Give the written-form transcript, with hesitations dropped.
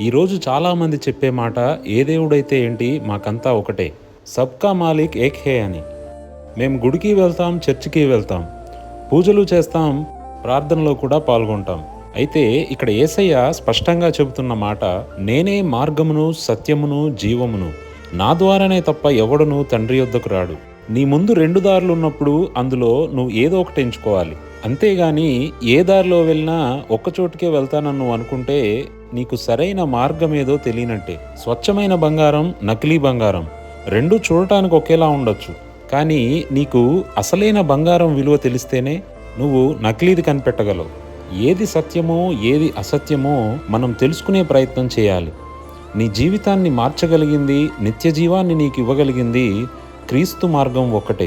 ఈరోజు చాలామంది చెప్పే మాట ఏ దేవుడైతే ఏంటి మాకంతా ఒకటే, సబ్కా మాలిక్ ఏక్ హే అని. మేము గుడికి వెళ్తాం, చర్చికి వెళ్తాం, పూజలు చేస్తాం, ప్రార్థనలో కూడా పాల్గొంటాం. అయితే ఇక్కడ యేసయ్య స్పష్టంగా చెబుతున్న మాట, నేనే మార్గమును, సత్యమును, జీవమును, నా ద్వారానే తప్ప ఎవడును తండ్రి యొద్దకు రాడు. నీ ముందు 2 దారులు ఉన్నప్పుడు అందులో నువ్వు ఏదో ఒకటి ఎంచుకోవాలి. అంతేగాని ఏ దారిలో వెళ్ళినా ఒక్కచోటుకే వెళ్తానని నువ్వు అనుకుంటే నీకు సరైన మార్గం ఏదో తెలియనట్టే. స్వచ్ఛమైన బంగారం, నకిలీ బంగారం 2 చూడటానికి ఒకేలా ఉండొచ్చు, కానీ నీకు అసలైన బంగారం విలువ తెలిస్తేనే నువ్వు నకిలీది కనిపెట్టగలవు. ఏది సత్యమో ఏది అసత్యమో మనం తెలుసుకునే ప్రయత్నం చేయాలి. నీ జీవితాన్ని మార్చగలిగింది, నిత్య జీవాన్ని నీకు ఇవ్వగలిగింది క్రీస్తు మార్గం ఒక్కటే.